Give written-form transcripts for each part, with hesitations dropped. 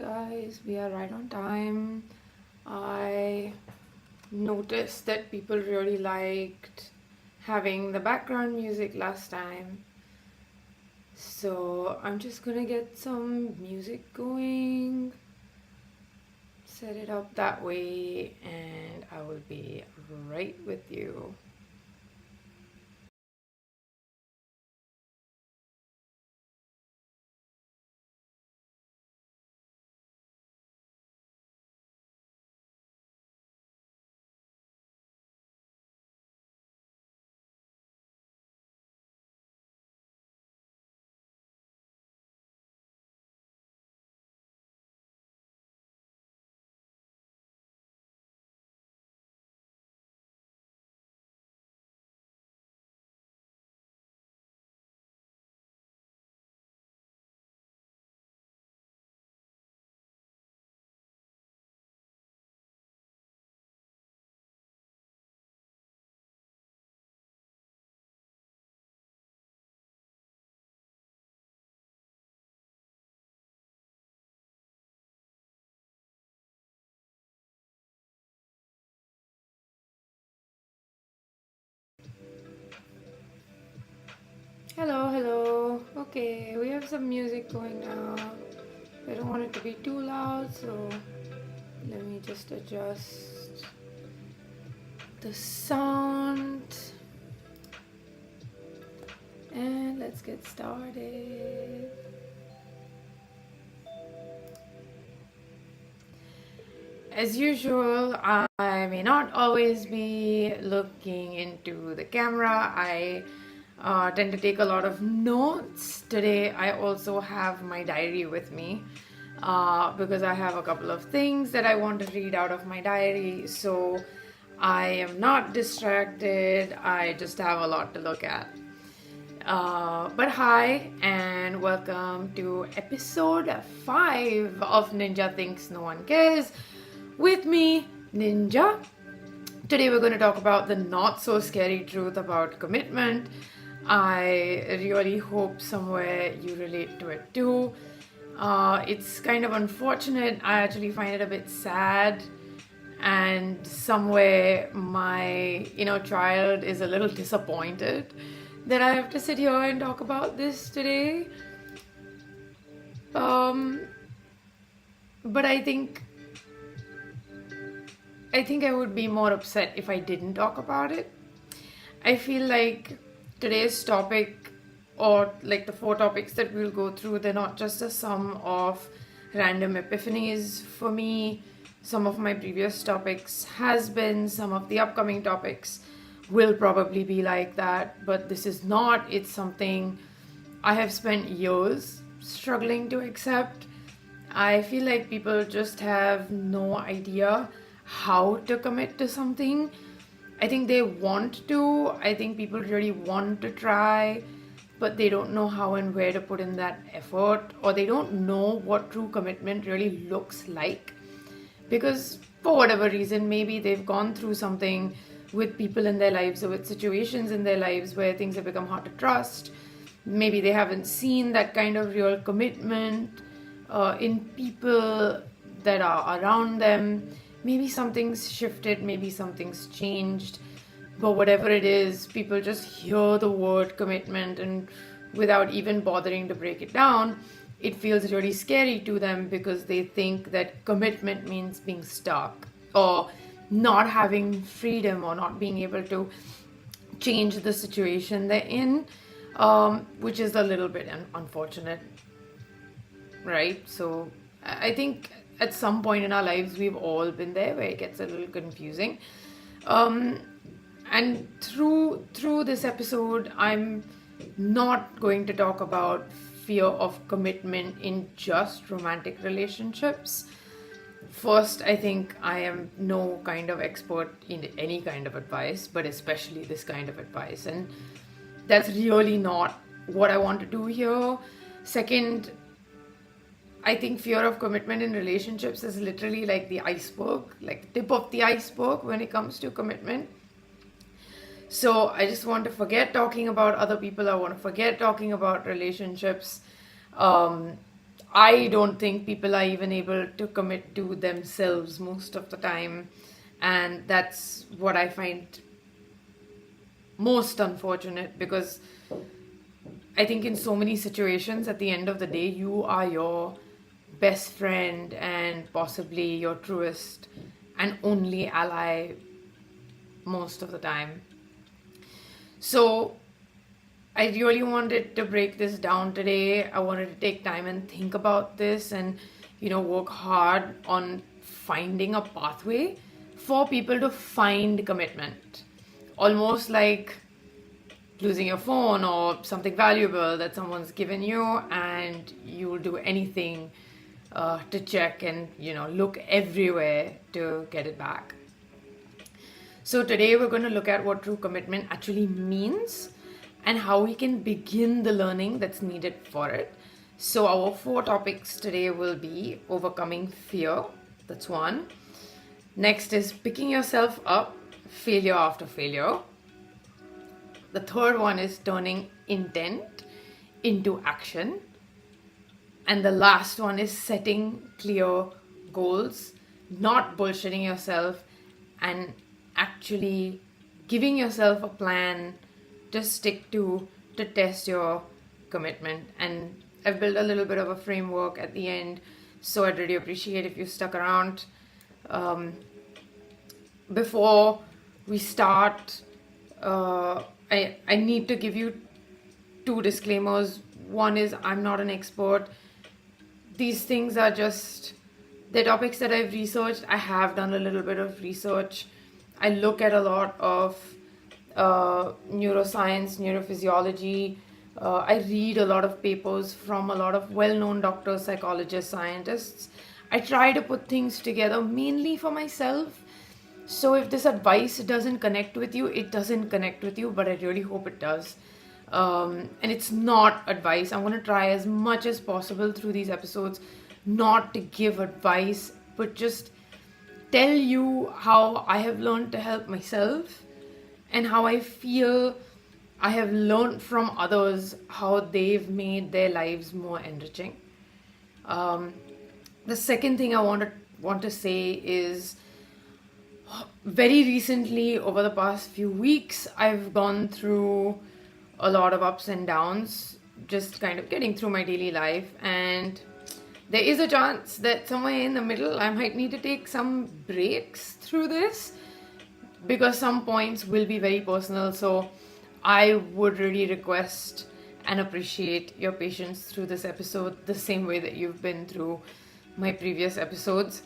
guys, we are right on time. I noticed that people really liked having the background music last time. So I'm just gonna get some music going, set it up that way, and I will be right with you. Hello, hello. Okay, we have some music going now. I don't want it to be too loud, so let me just adjust the sound. And let's get started. As usual, I may not always be looking into the camera. I tend to take a lot of notes. Today, I also have my diary with me because I have a couple of things that I want to read out of my diary. So I am not distracted. I just have a lot to look at. But hi, and welcome to episode 5 of Ninja Thinks No One Cares with me, Ninja. Today we're going to talk about the not so scary truth about commitment. I really hope somewhere you relate to it too. It's kind of unfortunate. I actually find it a bit sad, and somewhere my inner child is a little disappointed that I have to sit here and talk about this today. But I think I would be more upset if I didn't talk about it. I feel like today's topic, or like the 4 topics that we'll go through, they're not just a sum of random epiphanies for me. Some of my previous topics has been, some of the upcoming topics will probably be like that, but this is not. It's something I have spent years struggling to accept. I feel like people just have no idea how to commit to something. I think they want to. I think people really want to try, but they don't know how and where to put in that effort, or they don't know what true commitment really looks like. Because for whatever reason, maybe they've gone through something with people in their lives or with situations in their lives where things have become hard to trust. Maybe they haven't seen that kind of real commitment in people that are around them. Maybe something's shifted, maybe something's changed. But whatever it is, people just hear the word commitment, and without even bothering to break it down, it feels really scary to them because they think that commitment means being stuck, or not having freedom, or not being able to change the situation they're in, which is a little bit unfortunate, right? So I think at some point in our lives we've all been there where it gets a little confusing. And through this episode, I'm not going to talk about fear of commitment in just romantic relationships. First, I think I am no kind of expert in any kind of advice, but especially this kind of advice. And that's really not what I want to do here. Second, I think fear of commitment in relationships is literally like the iceberg, like the tip of the iceberg when it comes to commitment. So I just want to forget talking about other people. I want to forget talking about relationships. I don't think people are even able to commit to themselves most of the time. And that's what I find most unfortunate, because I think in so many situations, at the end of the day, you are your best friend and possibly your truest and only ally most of the time. So I really wanted to break this down today. I wanted to take time and think about this and, work hard on finding a pathway for people to find commitment. Almost like losing your phone or something valuable that someone's given you, and you'll do anything to check and, look everywhere to get it back. So today we're going to look at what true commitment actually means and how we can begin the learning that's needed for it. So our 4 topics today will be overcoming fear. That's 1. Next is picking yourself up, failure after failure. The 3rd one is turning intent into action. And the last one is setting clear goals, not bullshitting yourself, and actually giving yourself a plan to stick to test your commitment. And I've built a little bit of a framework at the end, so I'd really appreciate if you stuck around. Before we start, I need to give you 2 disclaimers. One is I'm not an expert. These things are just, they're topics that I've researched. I have done a little bit of research. I look at a lot of neuroscience, neurophysiology. I read a lot of papers from a lot of well-known doctors, psychologists, scientists. I try to put things together mainly for myself. So if this advice doesn't connect with you, it doesn't connect with you, but I really hope it does. And it's not advice. I'm going to try as much as possible through these episodes not to give advice, but just tell you how I have learned to help myself and how I feel I have learned from others how they've made their lives more enriching. The second thing I want to say is, very recently, over the past few weeks, I've gone through a lot of ups and downs, just kind of getting through my daily life. And there is a chance that somewhere in the middle, I might need to take some breaks through this, because some points will be very personal. So I would really request and appreciate your patience through this episode, the same way that you've been through my previous episodes.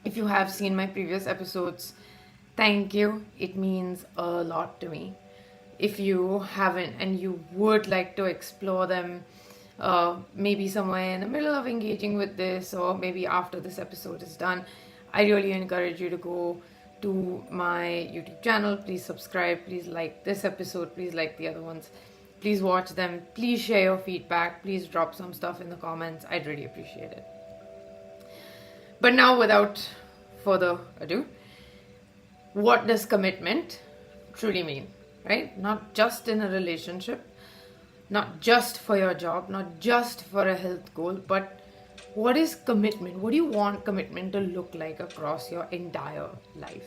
If you have seen my previous episodes, thank you. It means a lot to me. If you haven't and you would like to explore them, maybe somewhere in the middle of engaging with this, or maybe after this episode is done, I really encourage you to go to my YouTube channel. Please subscribe. Please like this episode. Please like the other ones. Please watch them. Please share your feedback. Please drop some stuff in the comments. I'd really appreciate it. But now, without further ado, what does commitment truly mean, right? Not just in a relationship, not just for your job, not just for a health goal, but what is commitment? What do you want commitment to look like across your entire life?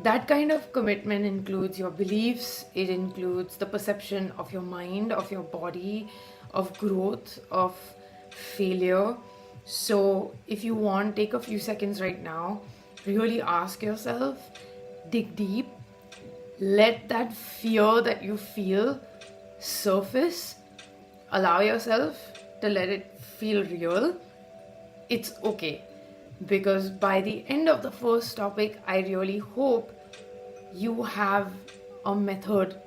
That kind of commitment includes your beliefs, it includes the perception of your mind, of your body, of growth, of failure. So if you want, take a few seconds right now, really ask yourself, dig deep, let that fear that you feel surface, allow yourself to let it feel real. It's okay, because by the end of the first topic, I really hope you have a method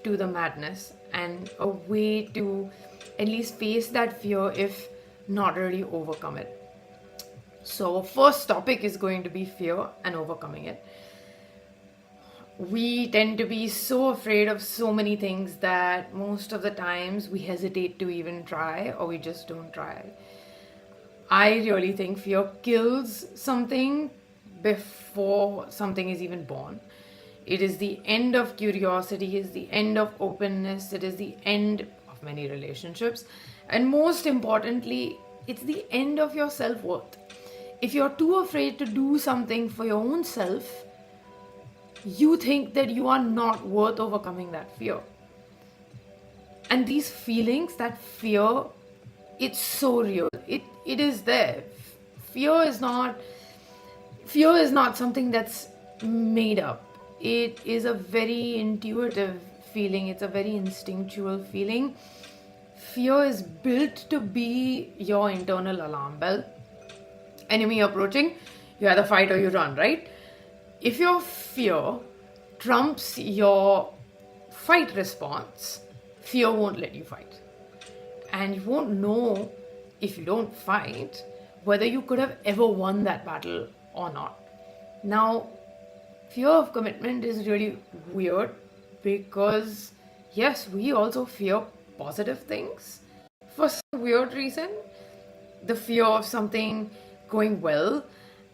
to the madness and a way to at least face that fear, if not really overcome it. So first topic is going to be fear and overcoming it. We tend to be so afraid of so many things that most of the times we hesitate to even try, or we just don't try. I really think fear kills something before something is even born. It is the end of curiosity, it is the end of openness, it is the end of many relationships, And most importantly, it's the end of your self-worth. If you're too afraid to do something for your own self, you think that you are not worth overcoming that fear. And these feelings, that fear, it's so real. It is there. Fear is not something that's made up. It is a very intuitive feeling. It's a very instinctual feeling. Fear is built to be your internal alarm bell. Enemy approaching, you either fight or you run, right? If your fear trumps your fight response, fear won't let you fight. And you won't know, if you don't fight, whether you could have ever won that battle or not. Now, fear of commitment is really weird because, yes, we also fear positive things. For some weird reason, the fear of something going well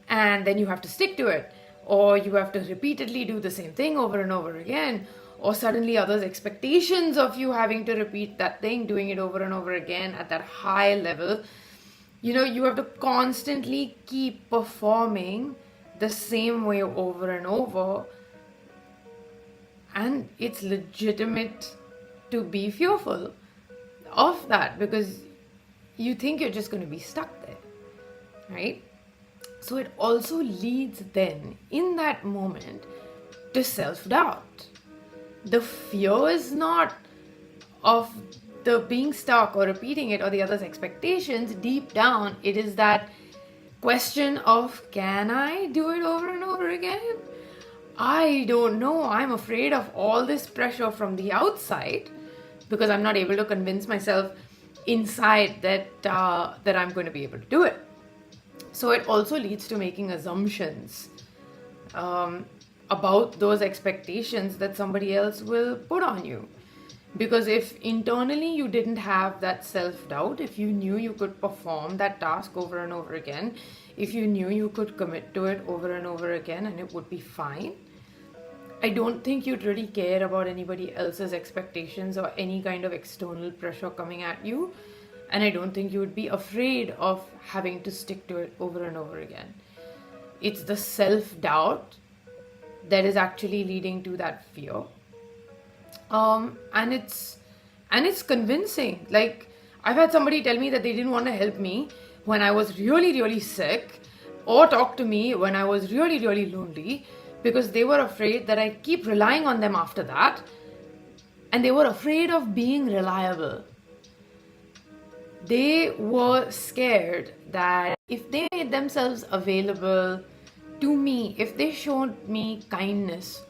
and then you have to stick to it, or you have to repeatedly do the same thing over and over again, or suddenly others' expectations of you having to repeat that thing, doing it over and over again at that high level. You have to constantly keep performing the same way over and over, and it's legitimate to be fearful of that because you think you're just going to be stuck there, right? So it also leads then in that moment to self-doubt. The fear is not of the being stuck or repeating it or the other's expectations. Deep down, it is that question of, can I do it over and over again? I don't know. I'm afraid of all this pressure from the outside because I'm not able to convince myself inside that I'm going to be able to do it. So it also leads to making assumptions about those expectations that somebody else will put on you. Because if internally you didn't have that self-doubt, if you knew you could perform that task over and over again, if you knew you could commit to it over and over again and it would be fine, I don't think you'd really care about anybody else's expectations or any kind of external pressure coming at you. And I don't think you would be afraid of having to stick to it over and over again. It's the self-doubt that is actually leading to that fear. And it's convincing. Like, I've had somebody tell me that they didn't want to help me when I was really, really sick, or talk to me when I was really, really lonely, because they were afraid that I'd keep relying on them after that, and they were afraid of being reliable. They were scared that if they made themselves available to me, if they showed me kindness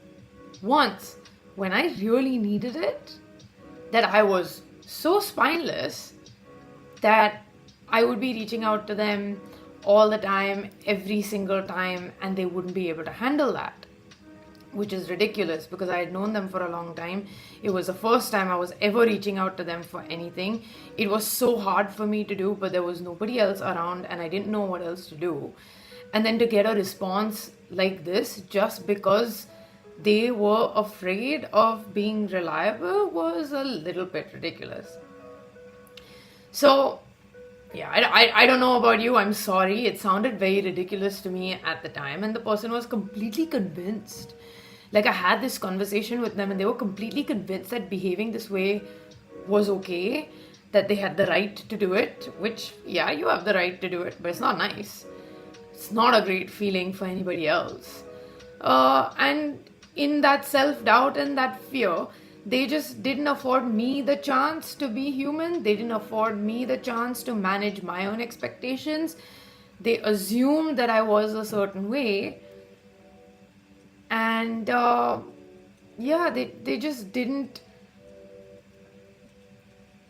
once when I really needed it, that I was so spineless that I would be reaching out to them all the time, every single time, and they wouldn't be able to handle that, which is ridiculous because I had known them for a long time. It was the first time I was ever reaching out to them for anything. It was so hard for me to do, but there was nobody else around and I didn't know what else to do. And then to get a response like this just because they were afraid of being reliable was a little bit ridiculous. So, yeah, I don't know about you. I'm sorry. It sounded very ridiculous to me at the time, and the person was completely convinced. Like, I had this conversation with them and they were completely convinced that behaving this way was okay, that they had the right to do it, which, yeah, you have the right to do it, but it's not nice. It's not a great feeling for anybody else. And in that self-doubt and that fear, they just didn't afford me the chance to be human. They didn't afford me the chance to manage my own expectations. They assumed that I was a certain way. And they just didn't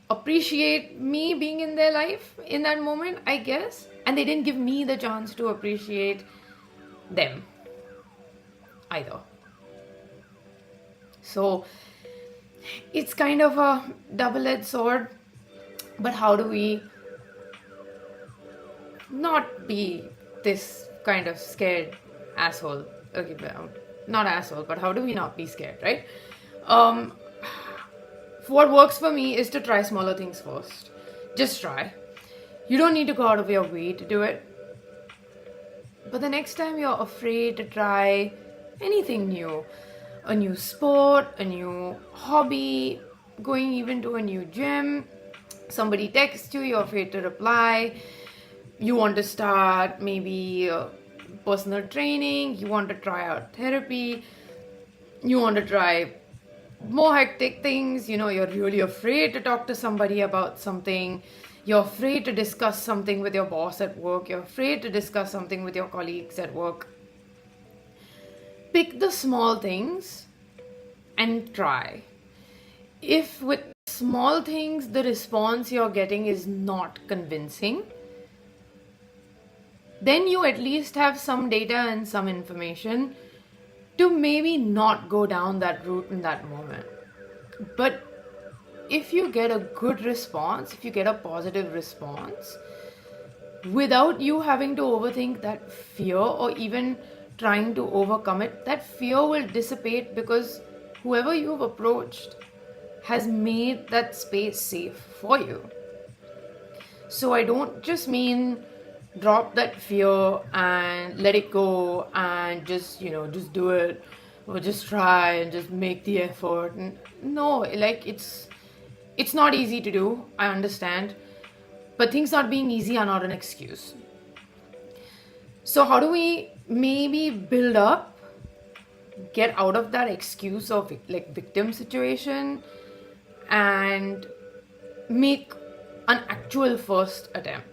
appreciate me being in their life in that moment, I guess. And they didn't give me the chance to appreciate them either. So it's kind of a double-edged sword. But how do we not be this kind of scared asshole? Okay, not asshole, but how do we not be scared, right? What works for me is to try smaller things first. Just try. You don't need to go out of your way to do it. But the next time you're afraid to try anything new, a new sport, a new hobby, going even to a new gym, somebody texts you, you're afraid to reply, you want to start maybe personal training, you want to try out therapy, you want to try more hectic things, you're really afraid to talk to somebody about something, you're afraid to discuss something with your boss at work, you're afraid to discuss something with your colleagues at work. Pick the small things and try. If with small things the response you're getting is not convincing, then you at least have some data and some information to maybe not go down that route in that moment. But if you get a good response, if you get a positive response, without you having to overthink that fear or even trying to overcome it, that fear will dissipate because whoever you've approached has made that space safe for you. So I don't just mean drop that fear and let it go and just do it, or just try and just make the effort. No, like it's not easy to do, I understand, but things not being easy are not an excuse. So how do we maybe build up, get out of that excuse of like victim situation and make an actual first attempt?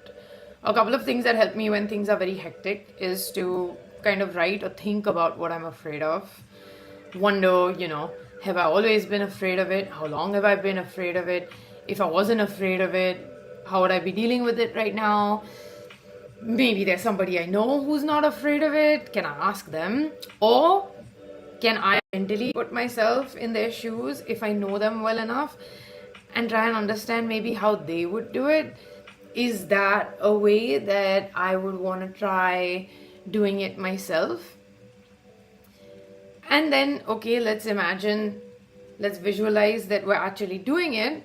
A couple of things that help me when things are very hectic is to kind of write or think about what I'm afraid of. Wonder, have I always been afraid of it? How long have I been afraid of it? If I wasn't afraid of it, how would I be dealing with it right now? Maybe there's somebody I know who's not afraid of it. Can I ask them? Or can I mentally put myself in their shoes if I know them well enough and try and understand maybe how they would do it? Is that a way that I would want to try doing it myself? And then, okay, let's visualize that we're actually doing it.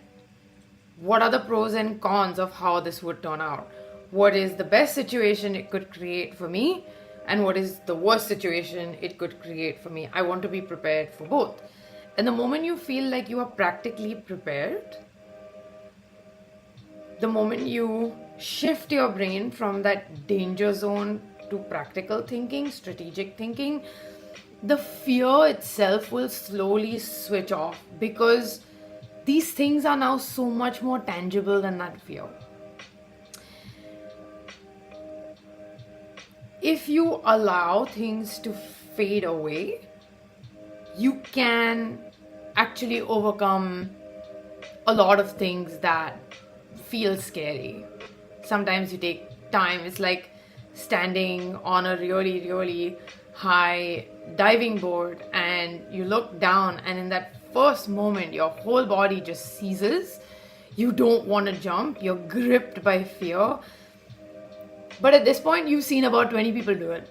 What are the pros and cons of how this would turn out? What is the best situation it could create for me? And what is the worst situation it could create for me? I want to be prepared for both. And the moment you feel like you are practically prepared, the moment you shift your brain from that danger zone to practical thinking, strategic thinking, the fear itself will slowly switch off because these things are now so much more tangible than that fear. If you allow things to fade away, you can actually overcome a lot of things that feel scary. Sometimes you take time. It's like standing on a really, really high diving board and you look down, and in that first moment your whole body just seizes. You don't want to jump. You're gripped by fear. But at this point, you've seen about 20 people do it.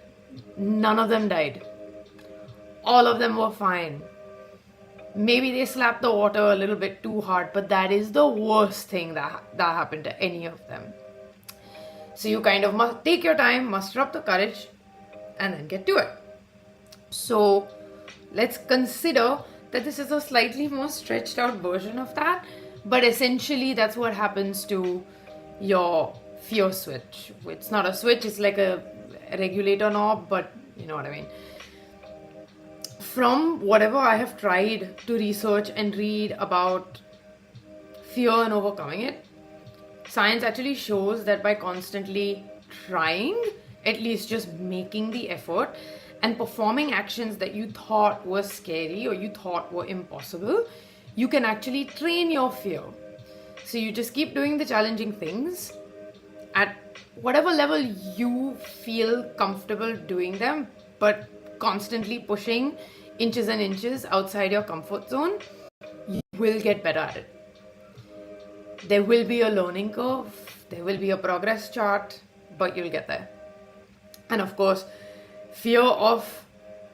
None of them died. All of them were fine. Maybe they slapped the water a little bit too hard, but that is the worst thing that happened to any of them. So you kind of must take your time, muster up the courage, and then get to it. So let's consider that this is a slightly more stretched out version of that, but essentially that's what happens to your fear switch. It's not a switch, it's like a regulator knob, but you know what I mean. From whatever I have tried to research and read about fear and overcoming it, science actually shows that by constantly trying, at least just making the effort and performing actions that you thought were scary or you thought were impossible, you can actually train your fear. So you just keep doing the challenging things at whatever level you feel comfortable doing them, but constantly pushing inches and inches outside your comfort zone, you will get better at it. There will be a learning curve, there will be a progress chart, but you'll get there. And of course, fear of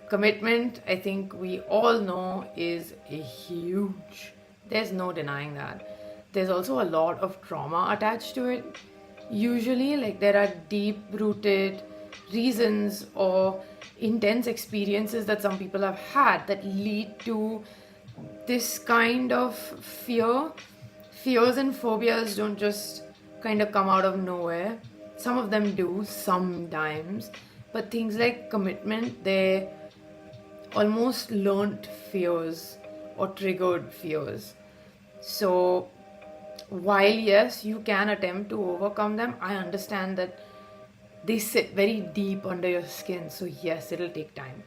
commitment, I think we all know, is a huge, there's no denying that. there's also a lot of trauma attached to it. Usually, like, there are deep rooted reasons or intense experiences that some people have had that lead to this kind of fear. Fears and phobias don't just kind of come out of nowhere. Some of them do sometimes, but things like commitment, they almost learnt fears or triggered fears. So, while yes, you can attempt to overcome them, I understand that they sit very deep under your skin. So, yes, it'll take time.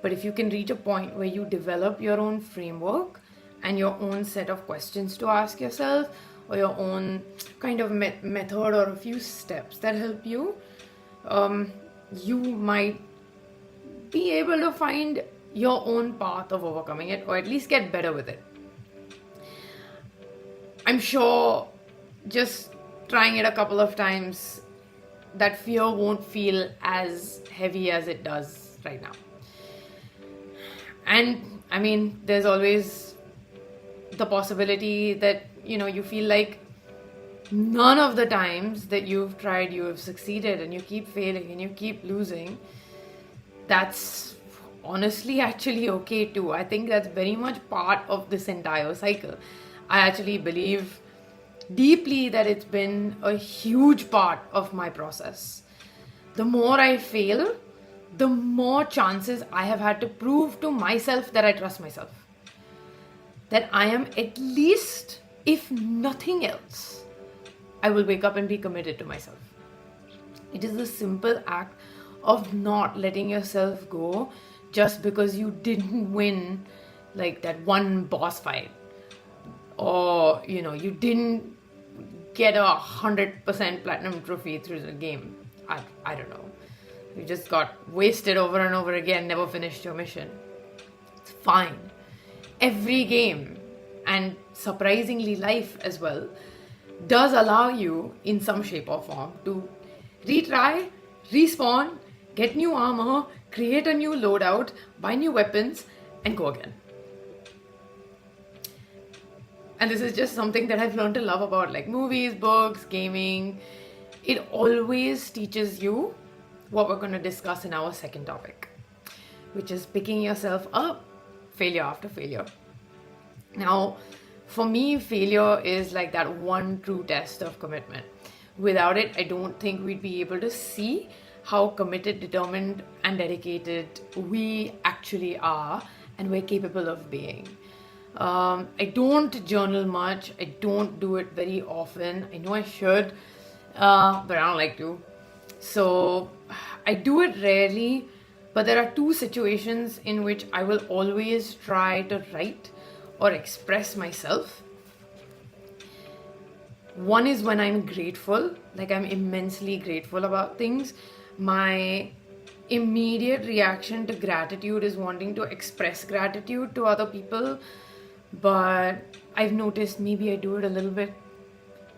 But if you can reach a point where you develop your own framework and your own set of questions to ask yourself, or your own kind of method or a few steps that help you, you might be able to find your own path of overcoming it, or at least get better with it. I'm sure just trying it a couple of times, that fear won't feel as heavy as it does right now. And I mean, there's always the possibility that, you feel like none of the times that you've tried, you have succeeded, and you keep failing and you keep losing. That's honestly actually okay too. I think that's very much part of this entire cycle. I actually believe deeply that it's been a huge part of my process. The more I fail, the more chances I have had to prove to myself that I trust myself. That I am, at least, if nothing else, I will wake up and be committed to myself. It is the simple act of not letting yourself go just because you didn't win like that one boss fight, or you didn't get 100% platinum trophy through the game. I don't know. You just got wasted over and over again, never finished your mission. It's fine. Every game, and surprisingly life as well, does allow you in some shape or form to retry, respawn, get new armor, create a new loadout, buy new weapons, and go again. And this is just something that I've learned to love about like movies, books, gaming. It always teaches you what we're going to discuss in our second topic, which is picking yourself up failure after failure. Now, for me, failure is like that one true test of commitment. Without it, I don't think we'd be able to see how committed, determined, and dedicated we actually are and we're capable of being. I don't journal much. I don't do it very often. I know I should, but I don't like to. So I do it rarely, but there are two situations in which I will always try to write or express myself. One is when I'm grateful, like I'm immensely grateful about things. My immediate reaction to gratitude is wanting to express gratitude to other people, but I've noticed maybe I do it a little bit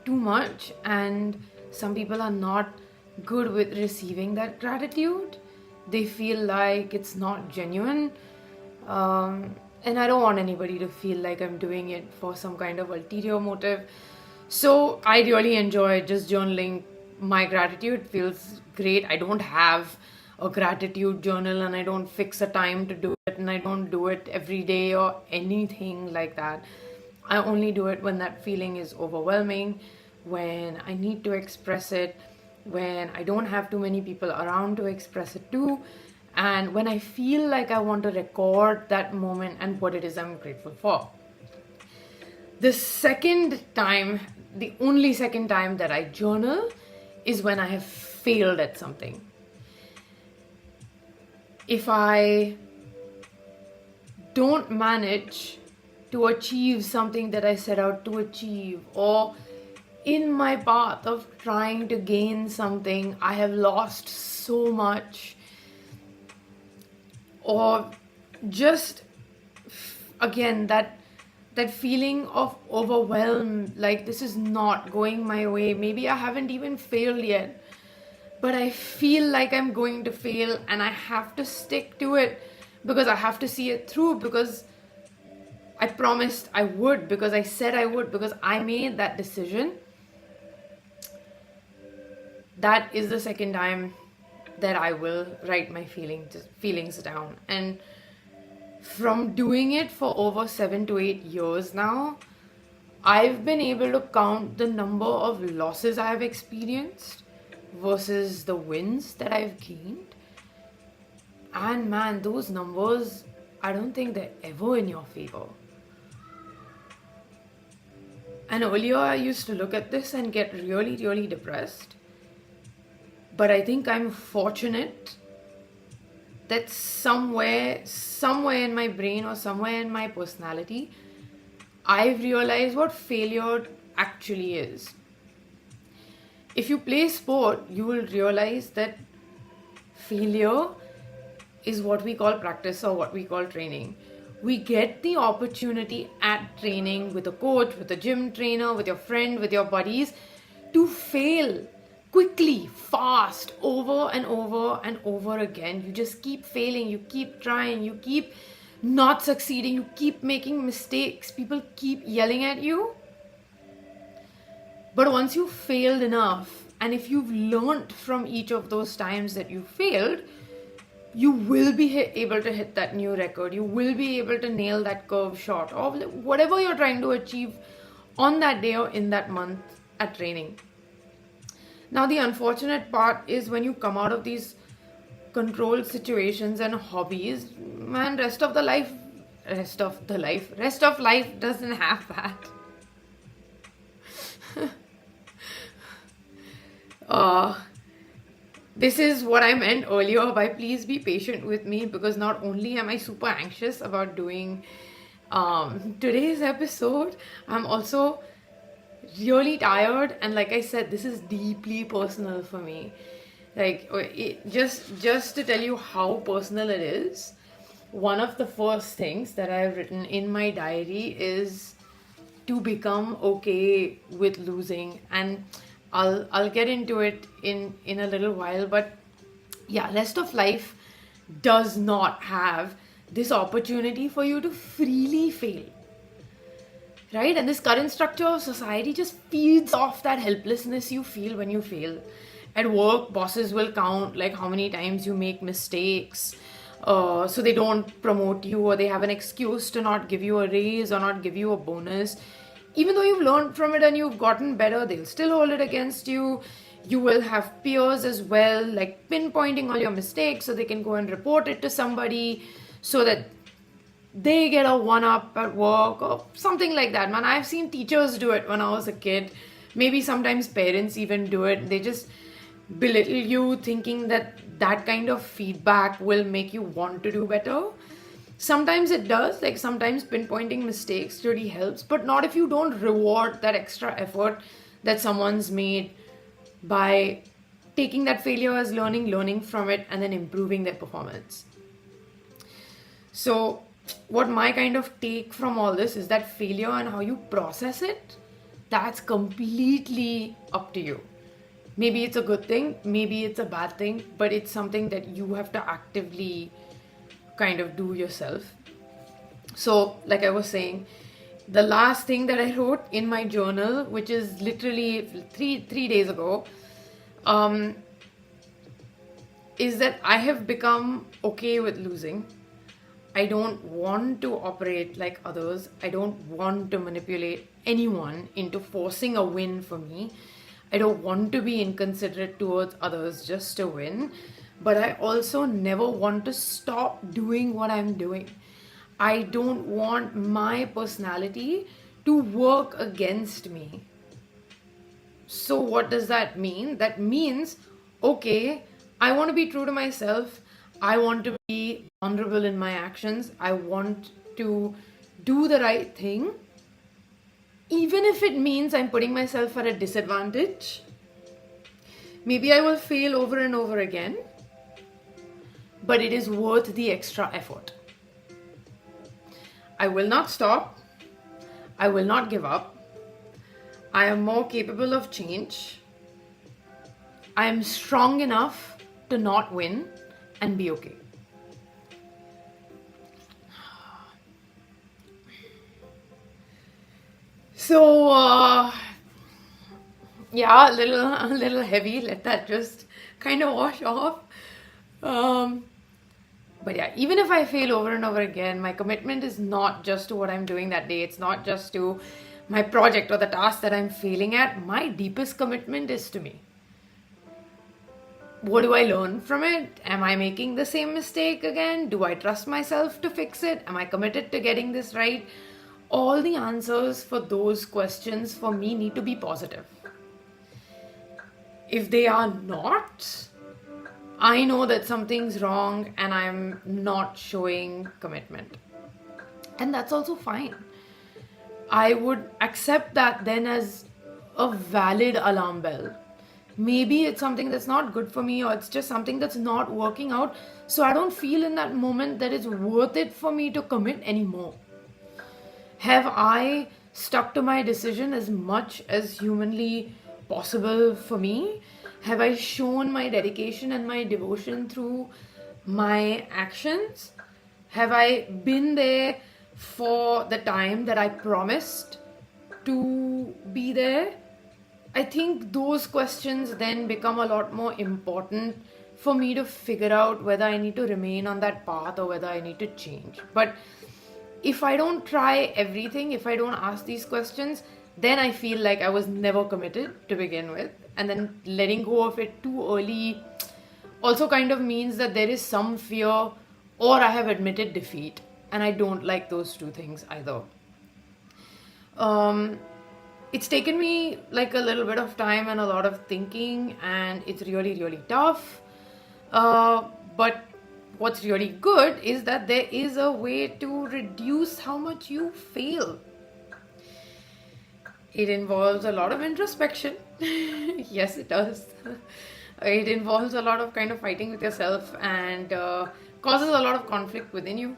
too much, and some people are not good with receiving that gratitude. They feel like it's not genuine, and I don't want anybody to feel like I'm doing it for some kind of ulterior motive. So I really enjoy just journaling my gratitude. It feels great. I don't have a gratitude journal, and I don't fix a time to do it, and I don't do it every day or anything like that. I only do it when that feeling is overwhelming, when I need to express it, when I don't have too many people around to express it to, and when I feel like I want to record that moment and what it is I'm grateful for. The second time, the only second time that I journal is when I have failed at something. If I don't manage to achieve something that I set out to achieve, or in my path of trying to gain something, I have lost so much, or just again that feeling of overwhelm, like this is not going my way. Maybe I haven't even failed yet, but I feel like I'm going to fail, and I have to stick to it because I have to see it through, because I promised I would, because I said I would, because I made that decision. That is the second time that I will write my feelings down. And from doing it for over 7 to 8 years now, I've been able to count the number of losses I've experienced versus the wins that I've gained. And man, those numbers, I don't think they're ever in your favor. And earlier I used to look at this and get really, really depressed. But I think I'm fortunate that somewhere in my brain or somewhere in my personality, I've realized what failure actually is. If you play sport, you will realize that failure is what we call practice or what we call training. We get the opportunity at training with a coach, with a gym trainer, with your friend, with your buddies, to fail quickly, fast, over and over and over again. You just keep failing, you keep trying, you keep not succeeding, you keep making mistakes, people keep yelling at you. But once you've failed enough, and if you've learned from each of those times that you failed, you will be able to hit that new record. You will be able to nail that curve shot or whatever you're trying to achieve on that day or in that month at training. Now, the unfortunate part is when you come out of these controlled situations and hobbies, man, rest of life doesn't have that. This is what I meant earlier by please be patient with me, because not only am I super anxious about doing today's episode, I'm also really tired, and like I said, this is deeply personal for me. Like, just to tell you how personal it is, one of the first things that I've written in my diary is to become okay with losing, and I'll get into it in a little while. But yeah, rest of life does not have this opportunity for you to freely fail, right? And this current structure of society just feeds off that helplessness you feel when you fail. At work, bosses will count like how many times you make mistakes, so they don't promote you, or they have an excuse to not give you a raise or not give you a bonus. Even though you've learned from it and you've gotten better, they'll still hold it against you. You will have peers as well, like pinpointing all your mistakes so they can go and report it to somebody so that they get a one-up at work or something like that. Man, I've seen teachers do it when I was a kid. Maybe sometimes parents even do it. They just belittle you, thinking that that kind of feedback will make you want to do better. Sometimes it does, like sometimes pinpointing mistakes really helps, but not if you don't reward that extra effort that someone's made by taking that failure as learning from it, and then improving their performance. So what my kind of take from all this is that failure and how you process it, that's completely up to you. Maybe it's a good thing, maybe it's a bad thing, but it's something that you have to actively kind of do yourself. So like I was saying, the last thing that I wrote in my journal, which is literally three days ago, is that I have become okay with losing. I don't want to operate like others. I don't want to manipulate anyone into forcing a win for me. I don't want to be inconsiderate towards others just to win. But I also never want to stop doing what I'm doing. I don't want my personality to work against me. So what does that mean? That means, okay, I want to be true to myself. I want to be honorable in my actions. I want to do the right thing. Even if it means I'm putting myself at a disadvantage. Maybe I will fail over and over again, but it is worth the extra effort. I will not stop. I will not give up. I am more capable of change. I am strong enough to not win and be okay. So, yeah, a little heavy. Let that just kind of wash off. Um, but yeah, even if I fail over and over again, my commitment is not just to what I'm doing that day. It's not just to my project or the task that I'm failing at. My deepest commitment is to me. What do I learn from it? Am I making the same mistake again? Do I trust myself to fix it? Am I committed to getting this right? All the answers for those questions for me need to be positive. If they are not, I know that something's wrong and I'm not showing commitment. And that's also fine. I would accept that then as a valid alarm bell. Maybe it's something that's not good for me, or it's just something that's not working out. So I don't feel in that moment that it's worth it for me to commit anymore. Have I stuck to my decision as much as humanly possible for me? Have I shown my dedication and my devotion through my actions? Have I been there for the time that I promised to be there? I think those questions then become a lot more important for me to figure out whether I need to remain on that path or whether I need to change. But if I don't try everything, if I don't ask these questions, then I feel like I was never committed to begin with. And then letting go of it too early also kind of means that there is some fear or I have admitted defeat. And I don't like those two things either. It's taken me like a little bit of time and a lot of thinking, and it's really, really tough. But what's really good is that there is a way to reduce how much you fail. It involves a lot of introspection. Yes, it does. It involves a lot of kind of fighting with yourself and causes a lot of conflict within you.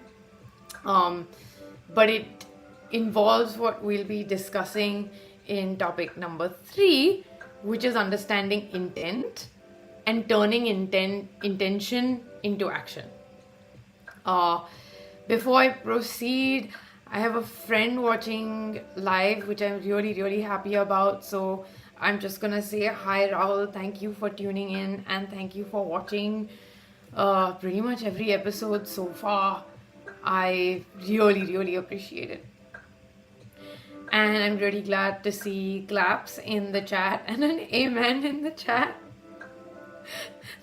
But it involves what we'll be discussing in topic number 3, which is understanding intent and turning intention into action. Before I proceed, I have a friend watching live, which I'm really, really happy about. So I'm just gonna say hi, Rahul. Thank you for tuning in and thank you for watching pretty much every episode so far. I really, really appreciate it. And I'm really glad to see claps in the chat and an amen in the chat.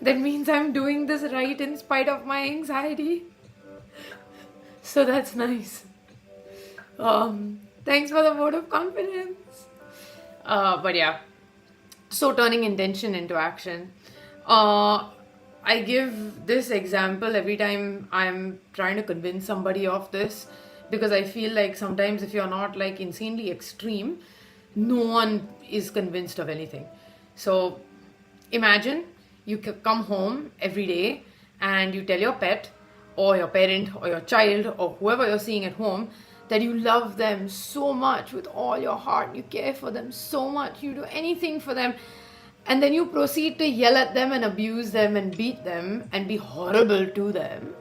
That means I'm doing this right in spite of my anxiety. So that's nice. Thanks for the vote of confidence. But yeah, so turning intention into action. I give this example every time I'm trying to convince somebody of this, because I feel like sometimes if you're not like insanely extreme, no one is convinced of anything. So imagine you come home every day and you tell your pet or your parent or your child or whoever you're seeing at home that you love them so much with all your heart, you care for them so much, you do anything for them, and then you proceed to yell at them and abuse them and beat them and be horrible to them.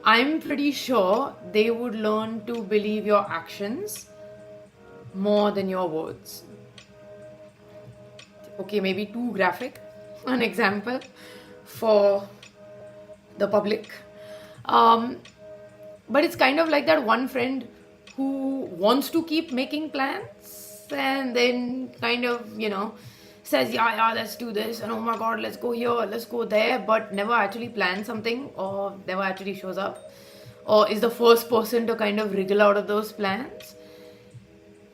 I'm pretty sure they would learn to believe your actions more than your words. Okay, maybe too graphic an example for the public. But it's kind of like that one friend who wants to keep making plans and then kind of, says, yeah, let's do this, and oh my god, let's go here, let's go there, but never actually plans something or never actually shows up or is the first person to kind of wriggle out of those plans.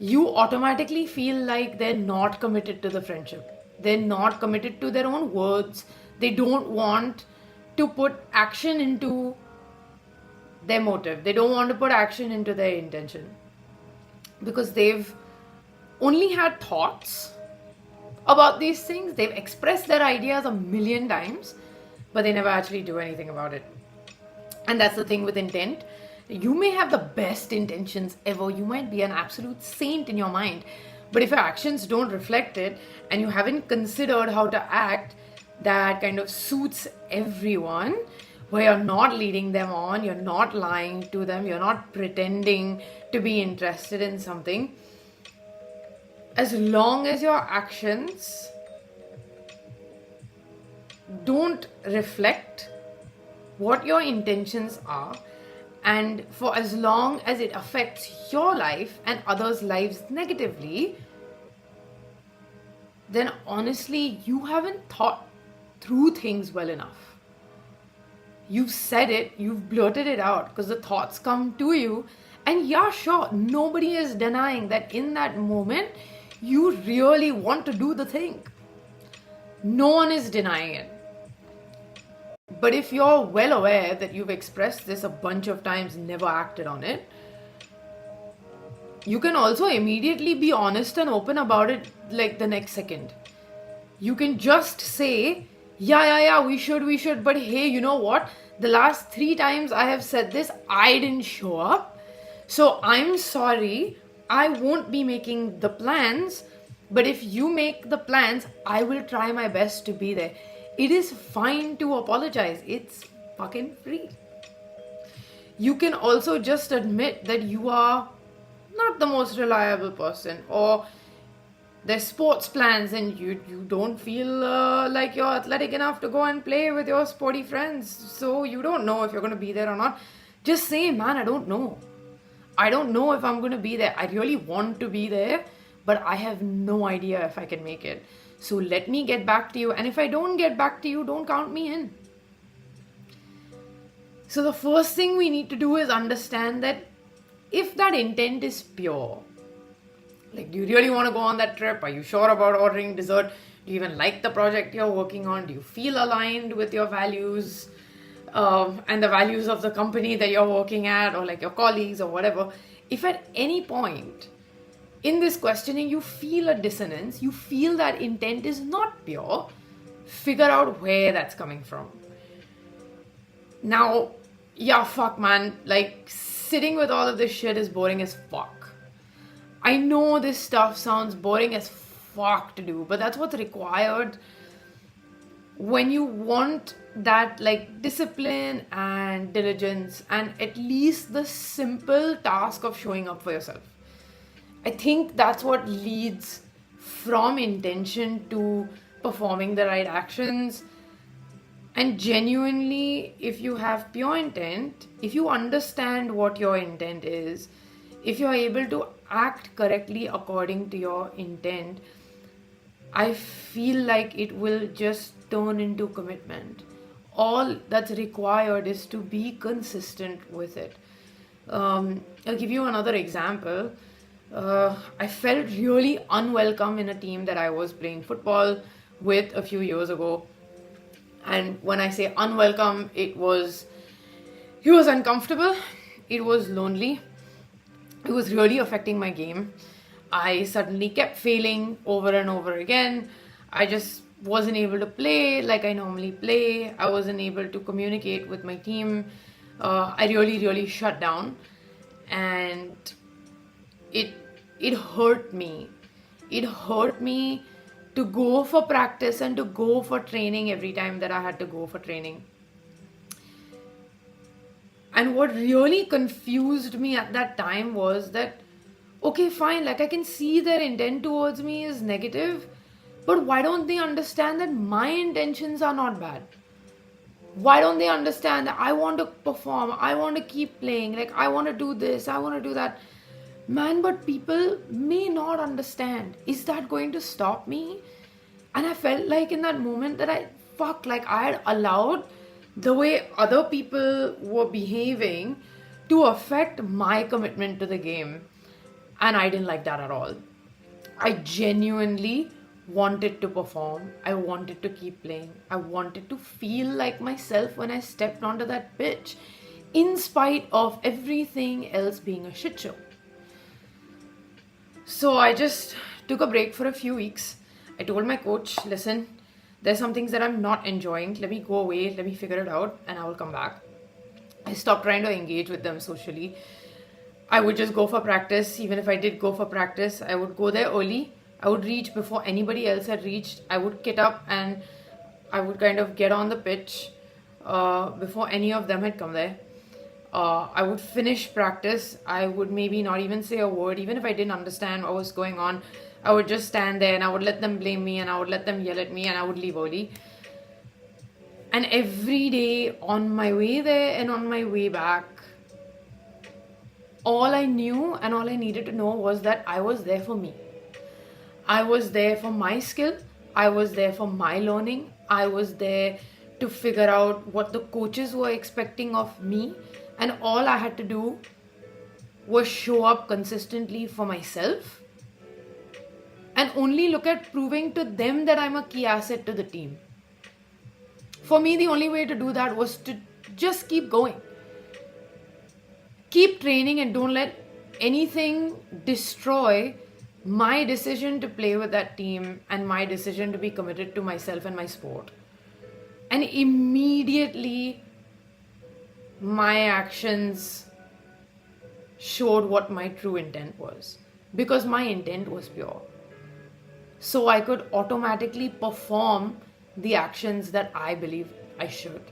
You automatically feel like they're not committed to the friendship. They're not committed to their own words. They don't want to put action into their motive. They don't want to put action into their intention because they've only had thoughts about these things. They've expressed their ideas a million times, but they never actually do anything about it. And that's the thing with intent. You may have the best intentions ever. You might be an absolute saint in your mind, but if your actions don't reflect it and you haven't considered how to act that kind of suits everyone, where you're not leading them on, you're not lying to them, you're not pretending to be interested in something, as long as your actions don't reflect what your intentions are, and for as long as it affects your life and others' lives negatively, then honestly, you haven't thought through things well enough. You've said it, you've blurted it out because the thoughts come to you. And yeah, sure, nobody is denying that in that moment, you really want to do the thing. No one is denying it. But if you're well aware that you've expressed this a bunch of times, never acted on it, you can also immediately be honest and open about it like the next second. You can just say, yeah, we should, but hey, you know what? The last 3 times I have said this, I didn't show up. So I'm sorry, I won't be making the plans, but if you make the plans, I will try my best to be there. It is fine to apologize. It's fucking free. You can also just admit that you are not the most reliable person, or there's sports plans and you don't feel like you're athletic enough to go and play with your sporty friends, so you don't know if you're going to be there or not. Just say, man, I don't know if I'm going to be there. I really want to be there, but I have no idea if I can make it. So let me get back to you. And if I don't get back to you, don't count me in. So the first thing we need to do is understand that if that intent is pure, like, do you really want to go on that trip? Are you sure about ordering dessert? Do you even like the project you're working on? Do you feel aligned with your values and the values of the company that you're working at, or like your colleagues or whatever? If at any point in this questioning you feel a dissonance, you feel that intent is not pure, figure out where that's coming from. Now, yeah, fuck, man, like, sitting with all of this shit is boring as fuck. I know this stuff sounds boring as fuck to do, but that's what's required when you want that, like, discipline and diligence and at least the simple task of showing up for yourself. I think that's what leads from intention to performing the right actions. And genuinely, if you have pure intent, if you understand what your intent is, if you're able to act correctly according to your intent, I feel like it will just turn into commitment. All that's required is to be consistent with it. I'll give you another example. I felt really unwelcome in a team that I was playing football with a few years ago. And when I say unwelcome, it was uncomfortable. It was lonely. It was really affecting my game. I suddenly kept failing over and over again. I just wasn't able to play like I normally play. I wasn't able to communicate with my team. I really shut down, and it hurt me. It hurt me to go for practice and to go for training every time that I had to go for training. And what really confused me at that time was that, okay, fine, like, I can see their intent towards me is negative, but why don't they understand that my intentions are not bad? Why don't they understand that I want to perform, I want to keep playing, like, I want to do this, I want to do that? Man, but people may not understand. Is that going to stop me? And I felt like in that moment that I had allowed the way other people were behaving to affect my commitment to the game. And I didn't like that at all. I genuinely wanted to perform. I wanted to keep playing. I wanted to feel like myself when I stepped onto that pitch, in spite of everything else being a shit show. So I just took a break for a few weeks. I told my coach, listen, there's some things that I'm not enjoying. Let me go away, let me figure it out, and I will come back. I stopped trying to engage with them socially. I would just go for practice. Even if I did go for practice, I would go there early. I would reach before anybody else had reached. I would kit up and I would kind of get on the pitch before any of them had come there. I would finish practice. I would maybe not even say a word. Even if I didn't understand what was going on, I would just stand there and I would let them blame me and I would let them yell at me and I would leave early. And every day on my way there and on my way back, all I knew and all I needed to know was that I was there for me. I was there for my skill. I was there for my learning. I was there to figure out what the coaches were expecting of me. And all I had to do was show up consistently for myself and only look at proving to them that I'm a key asset to the team. For me, the only way to do that was to just keep going. Keep training and don't let anything destroy my decision to play with that team and my decision to be committed to myself and my sport. And immediately, my actions showed what my true intent was, because my intent was pure. So I could automatically perform the actions that I believe I should.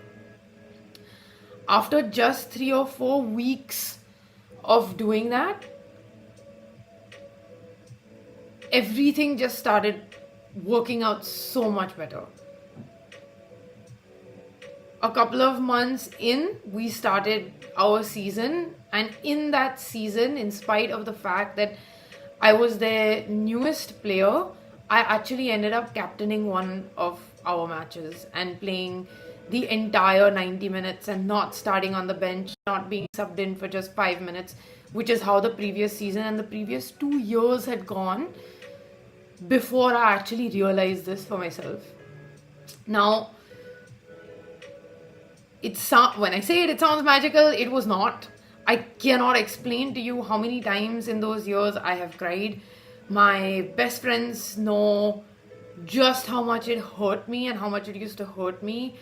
After just 3 or 4 weeks of doing that, everything just started working out so much better. A couple of months in, we started our season, and in that season, in spite of the fact that I was their newest player, I actually ended up captaining one of our matches and playing the entire 90 minutes and not starting on the bench, not being subbed in for just 5 minutes, which is how the previous season and the previous 2 years had gone before I actually realized this for myself. Now, when I say it, it sounds magical. It was not. I cannot explain to you how many times in those years I have cried. My best friends know just how much it hurt me and how much it used to hurt me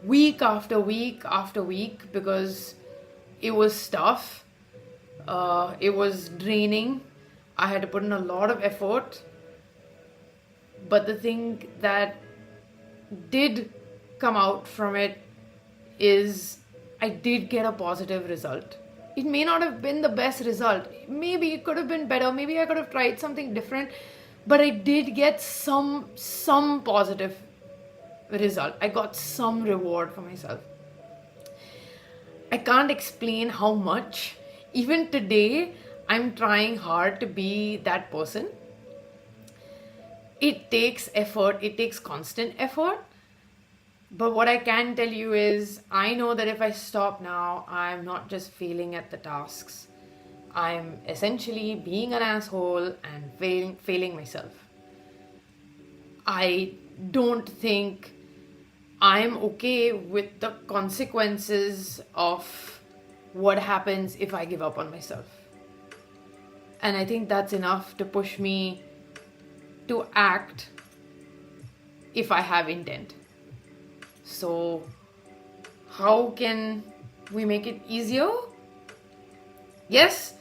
week after week after week, because it was tough. It was draining. I had to put in a lot of effort. But the thing that did come out from it is I did get a positive result. It may not have been the best result. Maybe it could have been better. Maybe I could have tried something different. But I did get some positive result. I got some reward for myself. I can't explain how much. Even today, I'm trying hard to be that person. It takes effort. It takes constant effort. But what I can tell you is, I know that if I stop now, I'm not just failing at the tasks. I'm essentially being an asshole and failing myself. I don't think I'm okay with the consequences of what happens if I give up on myself. And I think that's enough to push me to act if I have intent. So, how can we make it easier? Yes,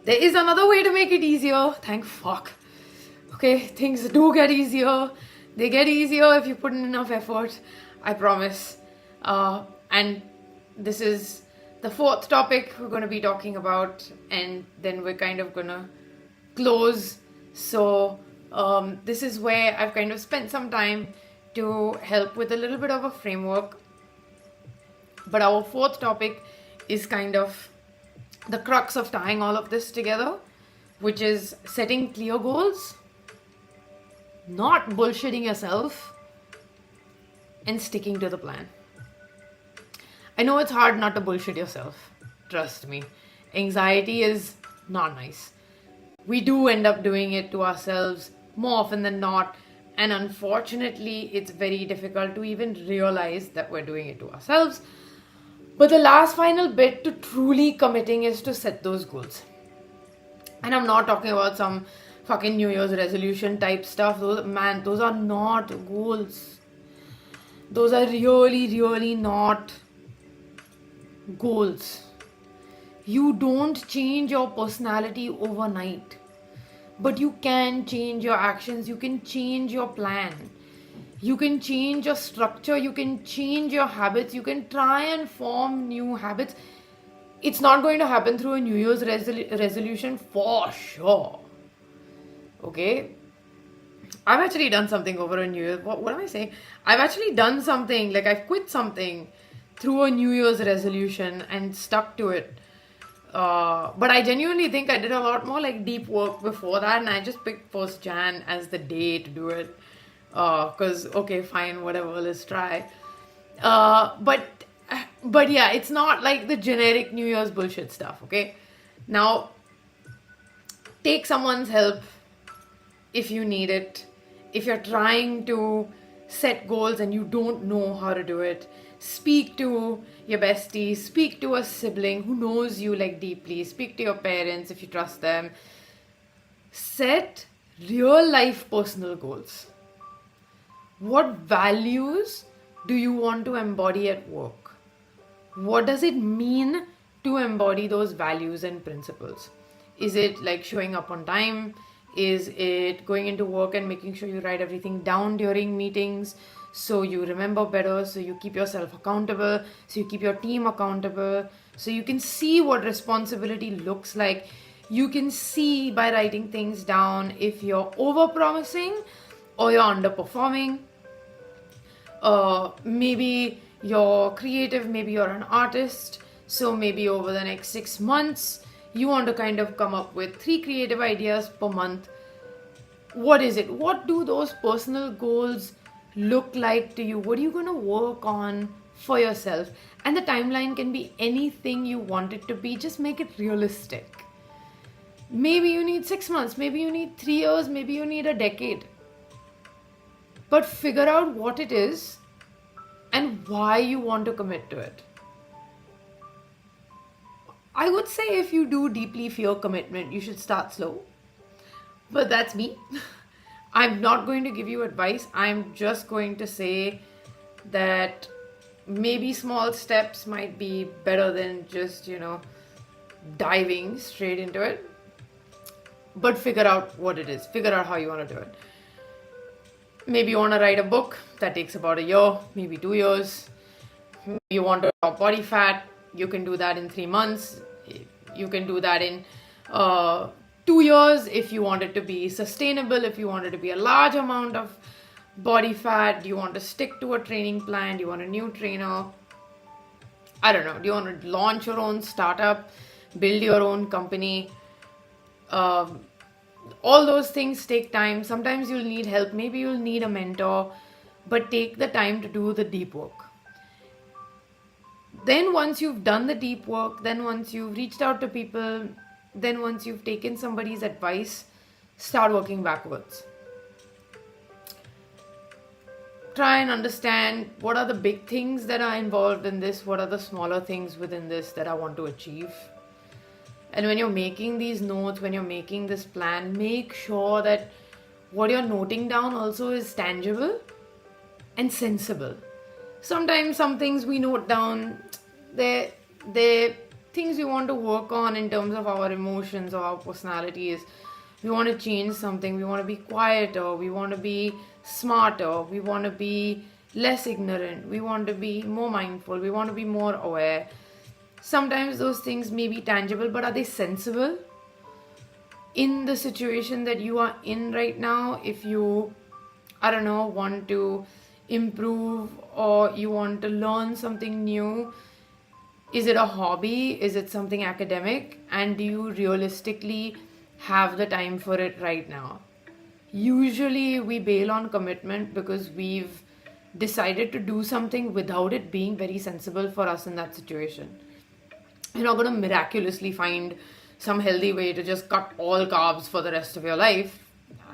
there is another way to make it easier. Thank fuck. Okay, things do get easier. They get easier if you put in enough effort. I promise. And this is the 4th topic we're going to be talking about, and then we're kind of going to close. So, this is where I've kind of spent some time to help with a little bit of a framework. But our 4th topic is kind of the crux of tying all of this together, which is setting clear goals, not bullshitting yourself, and sticking to the plan. I know it's hard not to bullshit yourself. Trust me. Anxiety is not nice. We do end up doing it to ourselves more often than not. And unfortunately, it's very difficult to even realize that we're doing it to ourselves. But the last final bit to truly committing is to set those goals. And I'm not talking about some fucking New Year's resolution type stuff. Those are not goals. Those are really not goals. You don't change your personality overnight. But you can change your actions, you can change your plan, you can change your structure, you can change your habits, you can try and form new habits. It's not going to happen through a New Year's resolution for sure. Okay, I've actually done something over a New Year. What am I saying? I've actually done something, like I've quit something through a New Year's resolution and stuck to it. But I genuinely think I did a lot more like deep work before that, and I just picked 1st Jan as the day to do it. Because, okay, fine, whatever, let's try. Uh, but, but yeah, it's not like the generic New Year's bullshit stuff, okay? Now, take someone's help if you need it. If you're trying to set goals and you don't know how to do it, speak to your bestie, speak to a sibling who knows you like deeply, speak to your parents if you trust them. Set real life personal goals. What values do you want to embody at work? What does it mean to embody those values and principles? Is it like showing up on time? Is it going into work and making sure you write everything down during meetings so you remember better, so you keep yourself accountable, so you keep your team accountable, so you can see what responsibility looks like? You can see by writing things down if you're over promising or you're underperforming. Maybe you're creative, maybe you're an artist, so maybe over the next 6 months you want to kind of come up with 3 creative ideas per month. What is it? What do those personal goals look like to you? What are you going to work on for yourself? And the timeline can be anything you want it to be, just make it realistic. Maybe you need 6 months, maybe you need 3 years, maybe you need a decade. But figure out what it is and why you want to commit to it. I would say if you do deeply fear commitment, you should start slow. But that's me. I'm not going to give you advice. I'm just going to say that maybe small steps might be better than just, diving straight into it. But figure out what it is. Figure out how you want to do it. Maybe you want to write a book that takes about a year, maybe 2 years. You want to drop body fat, you can do that in 3 months. You can do that in 2 years if you want it to be sustainable, if you want it to be a large amount of body fat. Do you want to stick to a training plan? Do you want a new trainer? I don't know. Do you want to launch your own startup, build your own company? All those things take time. Sometimes you'll need help. Maybe you'll need a mentor, but take the time to do the deep work. Then once you've done the deep work, then once you've reached out to people, then once you've taken somebody's advice, start working backwards. Try and understand what are the big things that are involved in this, what are the smaller things within this that I want to achieve. And when you're making these notes, when you're making this plan, make sure that what you're noting down also is tangible and sensible. Sometimes some things we note down, they're things we want to work on in terms of our emotions or our personalities. We want to change something, we want to be quieter, we want to be smarter, we want to be less ignorant, we want to be more mindful, we want to be more aware. Sometimes those things may be tangible, but are they sensible? In the situation that you are in right now, if you, want to improve or you want to learn something new, is it a hobby? Is it something academic? And do you realistically have the time for it right now? Usually we bail on commitment because we've decided to do something without it being very sensible for us in that situation. You're not going to miraculously find some healthy way to just cut all carbs for the rest of your life.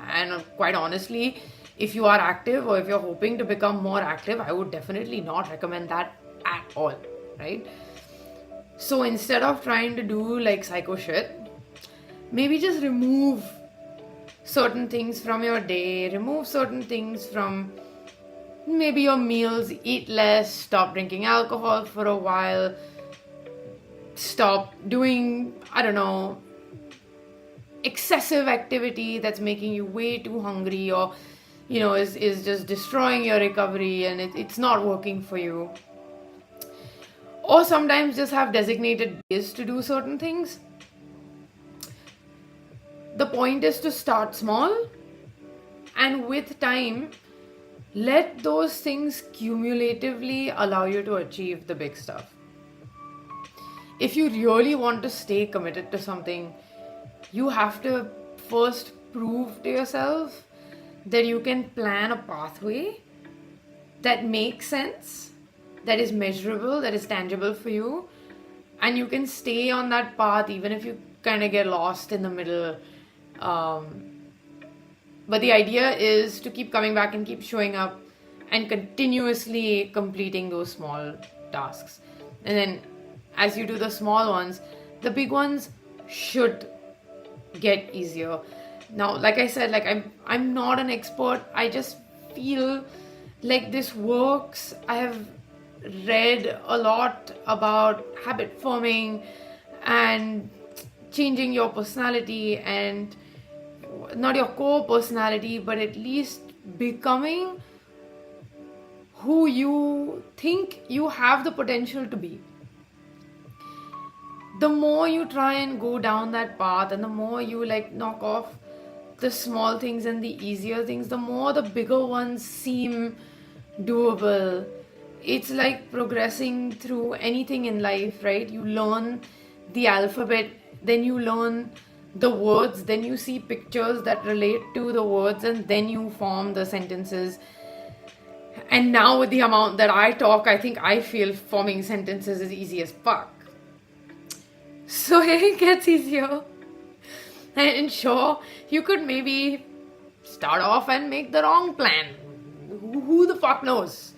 And quite honestly, if you are active or if you're hoping to become more active, I would definitely not recommend that at all, right? So instead of trying to do like psycho shit, maybe just remove certain things from your day, remove certain things from maybe your meals, eat less, stop drinking alcohol for a while, stop doing, excessive activity that's making you way too hungry or, is just destroying your recovery and it's not working for you. Or sometimes just have designated days to do certain things. The point is to start small, and with time, let those things cumulatively allow you to achieve the big stuff. If you really want to stay committed to something, you have to first prove to yourself that you can plan a pathway that makes sense, that is measurable, that is tangible for you, and you can stay on that path even if you kind of get lost in the middle. But the idea is to keep coming back and keep showing up and continuously completing those small tasks. And then as you do the small ones, the big ones should get easier. Now, like I said, like I'm not an expert. I just feel like this works. I have read a lot about habit forming and changing your personality, and not your core personality, but at least becoming who you think you have the potential to be. The more you try and go down that path, and the more you like knock off the small things and the easier things, the more the bigger ones seem doable. It's like progressing through anything in life, right? You learn the alphabet, then you learn the words, then you see pictures that relate to the words, and then you form the sentences. And now with the amount that I talk, I think I feel forming sentences is easy as fuck. So it gets easier. And sure, you could maybe start off and make the wrong plan. Who the fuck knows?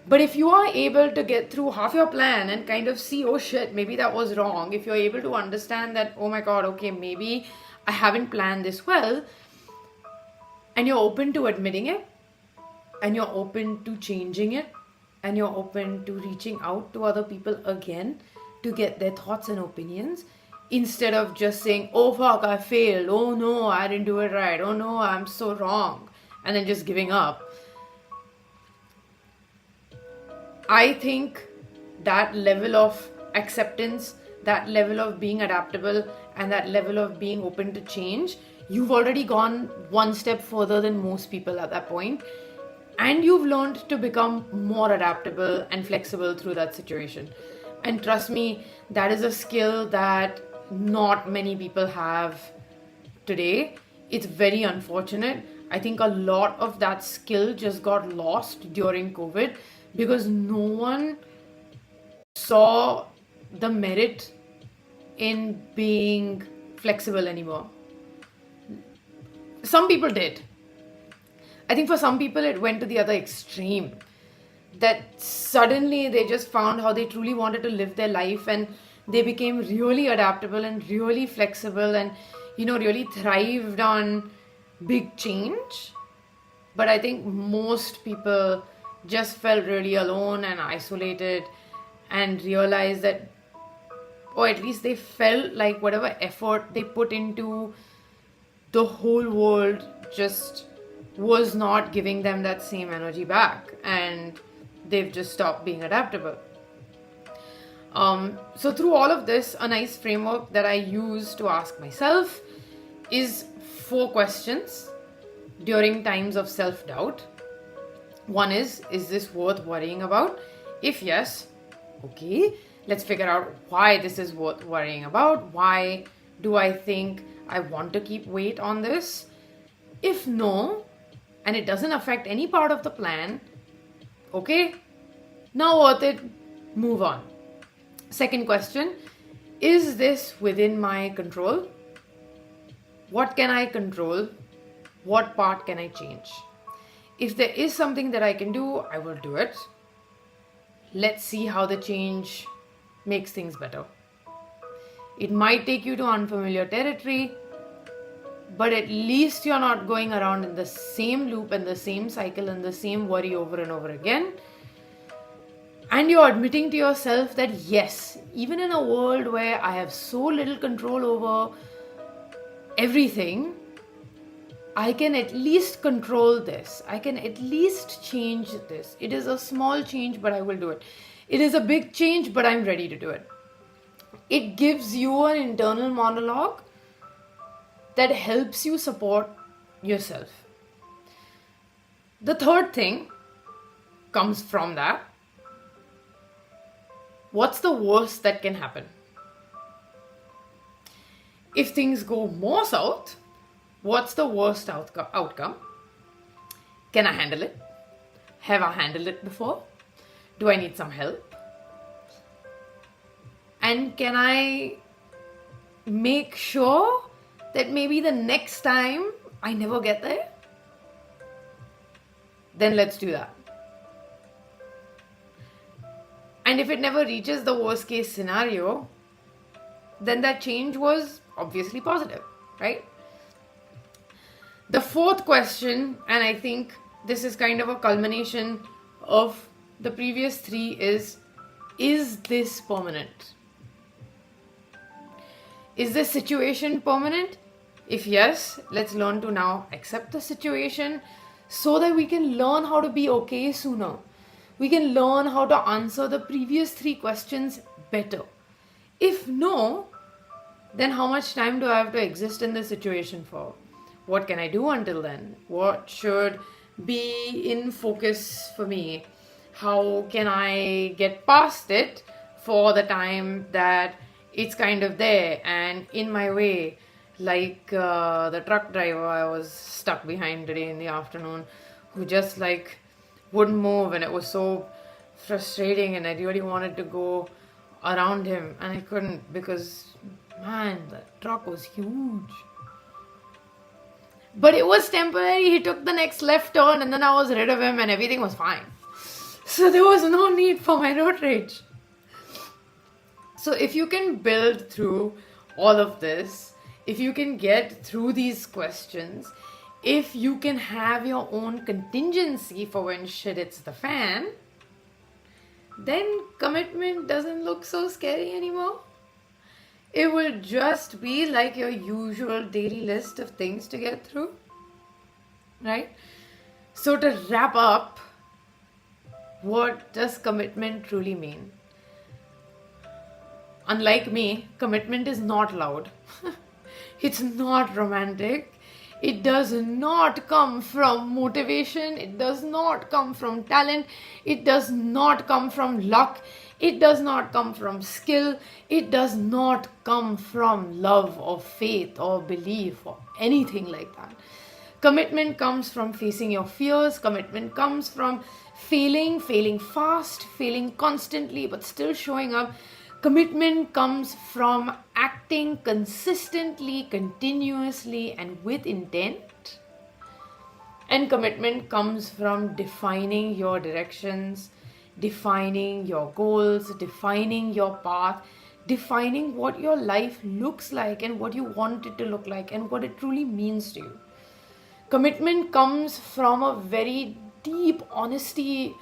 But if you are able to get through half your plan and kind of see, oh shit, maybe that was wrong. If you're able to understand that, oh my god, okay, maybe I haven't planned this well, and you're open to admitting it, and you're open to changing it, and you're open to reaching out to other people again to get their thoughts and opinions, instead of just saying, oh fuck, I failed, oh no, I didn't do it right, oh no, I'm so wrong, and then just giving up. I think that level of acceptance, that level of being adaptable, and that level of being open to change, you've already gone one step further than most people at that point. And you've learned to become more adaptable and flexible through that situation. And trust me, that is a skill that not many people have today. It's very unfortunate. I think a lot of that skill just got lost during COVID because no one saw the merit in being flexible anymore. Some people did. I think for some people it went to the other extreme, that suddenly they just found how they truly wanted to live their life, and they became really adaptable and really flexible, and really thrived on big change. But I think most people just felt really alone and isolated, and realized that, or at least they felt like whatever effort they put into the whole world just was not giving them that same energy back, and they've just stopped being adaptable. So through all of this, a nice framework that I use to ask myself is 4 questions during times of self-doubt. One is this worth worrying about? If yes, okay, let's figure out why this is worth worrying about. Why do I think I want to keep weight on this? If no, and it doesn't affect any part of the plan, okay, not worth it, move on. Second question, is this within my control? What can I control? What part can I change? If there is something that I can do, I will do it. Let's see how the change makes things better. It might take you to unfamiliar territory, but at least you're not going around in the same loop and the same cycle and the same worry over and over again. And you're admitting to yourself that yes, even in a world where I have so little control over everything, I can at least control this. I can at least change this. It is a small change, but I will do it. It is a big change, but I'm ready to do it. It gives you an internal monologue that helps you support yourself. The third thing comes from that. What's the worst that can happen? If things go more south, what's the worst outcome? Can I handle it? Have I handled it before? Do I need some help? And can I make sure that maybe the next time I never get there? Then let's do that. And if it never reaches the worst case scenario, then that change was obviously positive, right? The fourth question, and I think this is kind of a culmination of the previous three, is this permanent? Is this situation permanent? If yes, let's learn to now accept the situation so that we can learn how to be okay sooner. We can learn how to answer the previous three questions better. If no, then how much time do I have to exist in this situation for? What can I do until then? What should be in focus for me? How can I get past it for the time that it's kind of there and in my way? Like the truck driver I was stuck behind today in the afternoon, who just like wouldn't move, and it was so frustrating, and I really wanted to go around him and I couldn't because, man, the truck was huge. But it was temporary. He took the next left turn and then I was rid of him and everything was fine. So there was no need for my road rage. So if you can build through all of this, if you can get through these questions, if you can have your own contingency for when shit hits the fan, then commitment doesn't look so scary anymore. It will just be like your usual daily list of things to get through, right? So to wrap up, what does commitment truly mean? Unlike me, commitment is not loud. It's not romantic. It does not come from motivation. It does not come from talent. It does not come from luck. It does not come from skill. It does not come from love or faith or belief or anything like that. Commitment comes from facing your fears. Commitment comes from failing fast, failing constantly, but still showing up. Commitment comes from acting consistently, continuously, and with intent. And commitment comes from defining your directions, defining your goals, defining your path, defining what your life looks like and what you want it to look like and what it truly means to you. Commitment comes from a very deep honesty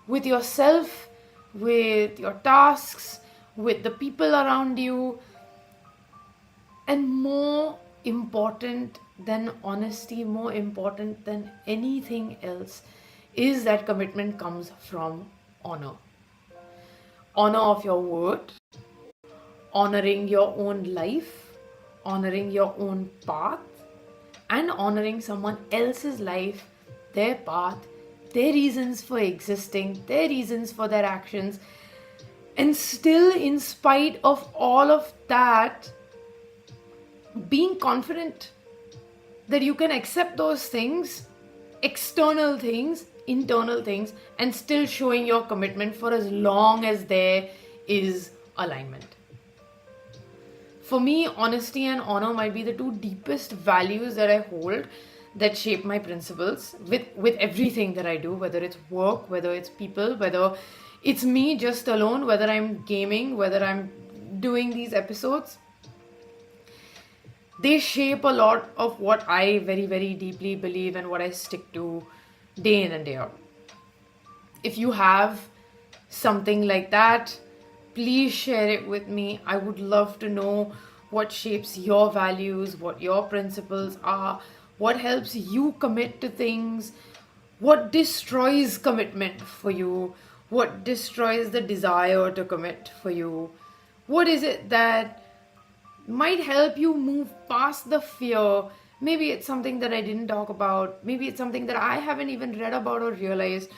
with yourself, with your tasks, with the people around you. And more important than honesty, more important than anything else, is that commitment comes from honor. Honor of your word, honoring your own life, honoring your own path, and honoring someone else's life, their path, their reasons for existing, their reasons for their actions. And still, in spite of all of that, being confident that you can accept those things, external things, internal things, and still showing your commitment for as long as there is alignment. For me, honesty and honor might be the two deepest values that I hold that shape my principles with everything that I do, whether it's work, whether it's people, whether it's me just alone, whether I'm gaming, whether I'm doing these episodes. They shape a lot of what I very, very deeply believe and what I stick to day in and day out. If you have something like that, please share it with me. I would love to know what shapes your values, what your principles are, what helps you commit to things, what destroys commitment for you, what destroys the desire to commit for you. What is it that might help you move past the fear. Maybe it's something that I didn't talk about. Maybe it's something that I haven't even read about or realized.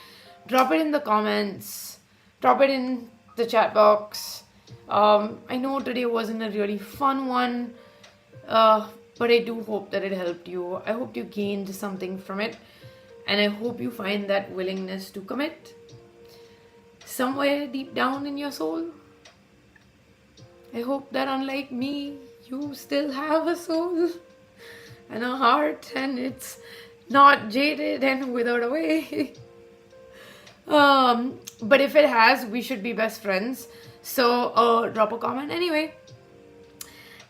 Drop it in the comments. Drop it in the chat box. I know today wasn't a really fun one, but I do hope that it helped you. I hope you gained something from it, and I hope you find that willingness to commit somewhere deep down in your soul. I hope that unlike me, you still have a soul and a heart, and it's not jaded and withered away. But if it has, we should be best friends. So drop a comment anyway.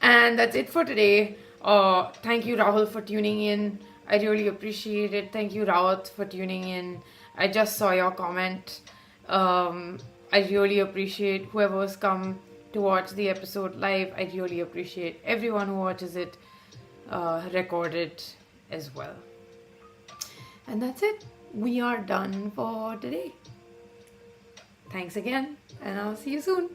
And that's it for today. Thank you, Rahul, for tuning in. I really appreciate it. Thank you, Rawat, for tuning in. I just saw your comment. I really appreciate whoever's come to watch the episode live. I really appreciate everyone who watches it recorded as well. And that's it. We are done for today. Thanks again, and I'll see you soon.